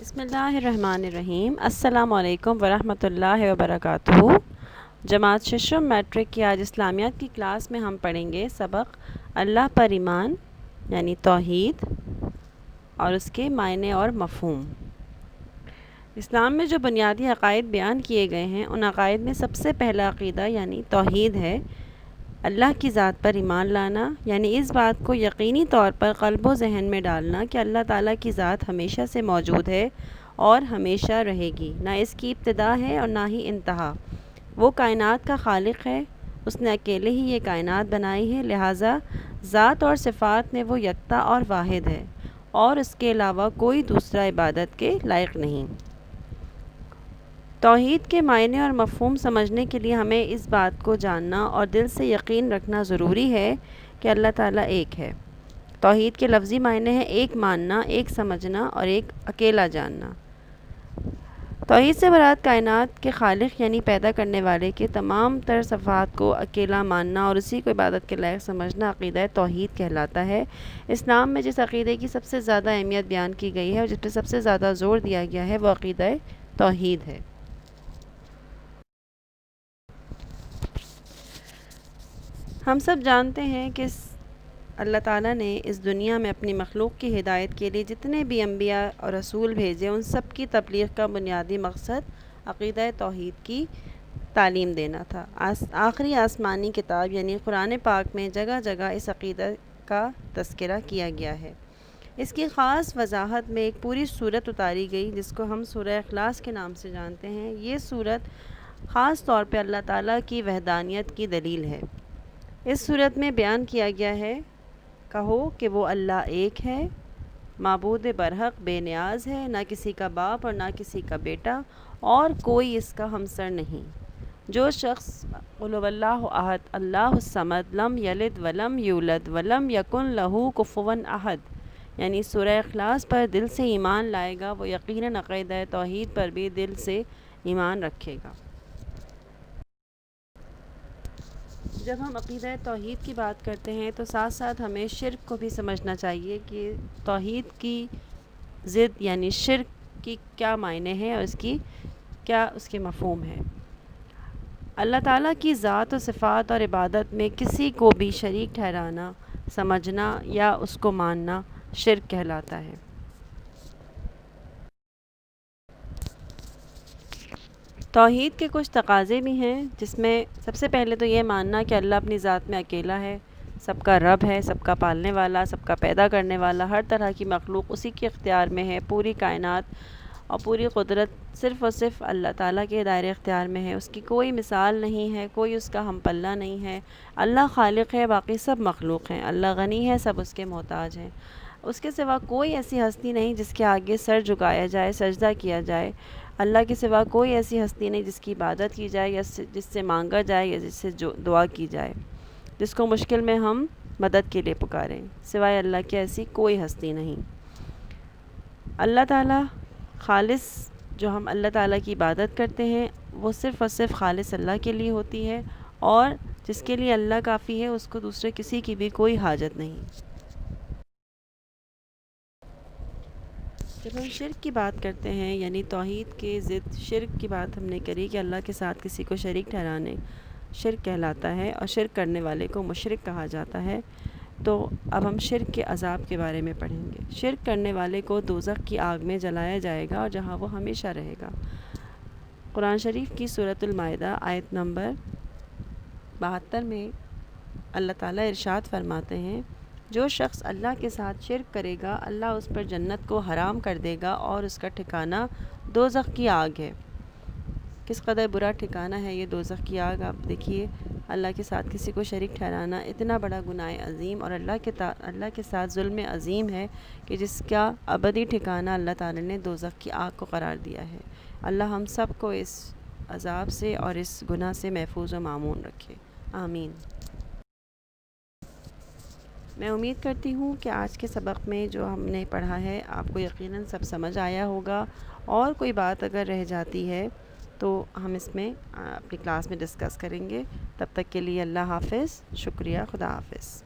بسم اللہ الرحمن الرحیم۔ السلام علیکم ورحمۃ اللہ وبرکاتہ۔ جماعت ششم میٹرک کی آج اسلامیات کی کلاس میں ہم پڑھیں گے سبق اللہ پر ایمان یعنی توحید اور اس کے معنی اور مفہوم۔ اسلام میں جو بنیادی عقائد بیان کیے گئے ہیں ان عقائد میں سب سے پہلا عقیدہ یعنی توحید ہے۔ اللہ کی ذات پر ایمان لانا یعنی اس بات کو یقینی طور پر قلب و ذہن میں ڈالنا کہ اللہ تعالیٰ کی ذات ہمیشہ سے موجود ہے اور ہمیشہ رہے گی، نہ اس کی ابتدا ہے اور نہ ہی انتہا۔ وہ کائنات کا خالق ہے، اس نے اکیلے ہی یہ کائنات بنائی ہے، لہٰذا ذات اور صفات میں وہ یکتا اور واحد ہے اور اس کے علاوہ کوئی دوسرا عبادت کے لائق نہیں۔ توحید کے معنی اور مفہوم سمجھنے کے لیے ہمیں اس بات کو جاننا اور دل سے یقین رکھنا ضروری ہے کہ اللہ تعالیٰ ایک ہے۔ توحید کے لفظی معنی ہیں ایک ماننا، ایک سمجھنا اور ایک اکیلا جاننا۔ توحید سے مراد کائنات کے خالق یعنی پیدا کرنے والے کے تمام تر صفات کو اکیلا ماننا اور اسی کو عبادت کے لائق سمجھنا عقیدہ توحید کہلاتا ہے۔ اسلام میں جس عقیدے کی سب سے زیادہ اہمیت بیان کی گئی ہے اور جس پہ سب سے زیادہ زور دیا گیا ہے وہ عقیدہ توحید ہے۔ ہم سب جانتے ہیں کہ اللہ تعالیٰ نے اس دنیا میں اپنی مخلوق کی ہدایت کے لیے جتنے بھی انبیاء اور رسول بھیجے ان سب کی تبلیغ کا بنیادی مقصد عقیدہ توحید کی تعلیم دینا تھا۔ آخری آسمانی کتاب یعنی قرآن پاک میں جگہ جگہ اس عقیدہ کا تذکرہ کیا گیا ہے۔ اس کی خاص وضاحت میں ایک پوری سورت اتاری گئی جس کو ہم سورہ اخلاص کے نام سے جانتے ہیں۔ یہ سورت خاص طور پہ اللہ تعالیٰ کی وحدانیت کی دلیل ہے۔ اس سورت میں بیان کیا گیا ہے کہو کہ وہ اللہ ایک ہے، معبود برحق بے نیاز ہے، نہ کسی کا باپ اور نہ کسی کا بیٹا اور کوئی اس کا ہمسر نہیں۔ جو شخص قل هو اللہ احد اللہ الصمد لم یلد ولم یولد ولم یکن لہ کفوا احد یعنی سورہ اخلاص پر دل سے ایمان لائے گا وہ یقیناً عقیدہ توحید پر بھی دل سے ایمان رکھے گا۔ جب ہم عقیدہ توحید کی بات کرتے ہیں تو ساتھ ساتھ ہمیں شرک کو بھی سمجھنا چاہیے کہ توحید کی ضد یعنی شرک کی کیا معنی ہے اور اس کے مفہوم ہے۔ اللہ تعالیٰ کی ذات و صفات اور عبادت میں کسی کو بھی شریک ٹھہرانا، سمجھنا یا اس کو ماننا شرک کہلاتا ہے۔ توحید کے کچھ تقاضے بھی ہیں جس میں سب سے پہلے تو یہ ماننا کہ اللہ اپنی ذات میں اکیلا ہے، سب کا رب ہے، سب کا پالنے والا، سب کا پیدا کرنے والا، ہر طرح کی مخلوق اسی کے اختیار میں ہے، پوری کائنات اور پوری قدرت صرف اور صرف اللہ تعالیٰ کے دائرے اختیار میں ہے، اس کی کوئی مثال نہیں ہے، کوئی اس کا ہم پلہ نہیں ہے۔ اللہ خالق ہے، باقی سب مخلوق ہیں، اللہ غنی ہے، سب اس کے محتاج ہیں۔ اس کے سوا کوئی ایسی ہستی نہیں جس کے آگے سر جھکایا جائے، سجدہ کیا جائے۔ اللہ کے سوا کوئی ایسی ہستی نہیں جس کی عبادت کی جائے یا جس سے مانگا جائے یا جس سے دعا کی جائے، جس کو مشکل میں ہم مدد کے لیے پکاریں، سوائے اللہ کے ایسی کوئی ہستی نہیں۔ اللہ تعالیٰ خالص جو ہم اللہ تعالیٰ کی عبادت کرتے ہیں وہ صرف اور صرف خالص اللہ کے لیے ہوتی ہے اور جس کے لیے اللہ کافی ہے اس کو دوسرے کسی کی بھی کوئی حاجت نہیں۔ جب ہم شرک کی بات کرتے ہیں یعنی توحید کے ضد شرک کی بات ہم نے کری کہ اللہ کے ساتھ کسی کو شریک ٹھہرانے شرک کہلاتا ہے اور شرک کرنے والے کو مشرک کہا جاتا ہے۔ تو اب ہم شرک کے عذاب کے بارے میں پڑھیں گے۔ شرک کرنے والے کو دوزخ کی آگ میں جلایا جائے گا اور جہاں وہ ہمیشہ رہے گا۔ قرآن شریف کی سورۃ المائدہ آیت نمبر 72 میں اللہ تعالیٰ ارشاد فرماتے ہیں جو شخص اللہ کے ساتھ شرک کرے گا اللہ اس پر جنت کو حرام کر دے گا اور اس کا ٹھکانہ دوزخ کی آگ ہے۔ کس قدر برا ٹھکانہ ہے یہ دوزخ کی آگ، آپ دیکھیے اللہ کے ساتھ کسی کو شریک ٹھہرانا اتنا بڑا گناہ عظیم اور اللہ کے ساتھ ظلم عظیم ہے کہ جس کا ابدی ٹھکانہ اللہ تعالی نے دوزخ کی آگ کو قرار دیا ہے۔ اللہ ہم سب کو اس عذاب سے اور اس گناہ سے محفوظ و معمون رکھے، آمین۔ میں امید کرتی ہوں کہ آج کے سبق میں جو ہم نے پڑھا ہے آپ کو یقیناً سب سمجھ آیا ہوگا، اور کوئی بات اگر رہ جاتی ہے تو ہم اس میں اپنی کلاس میں ڈسکس کریں گے۔ تب تک کے لیے اللہ حافظ، شکریہ، خدا حافظ۔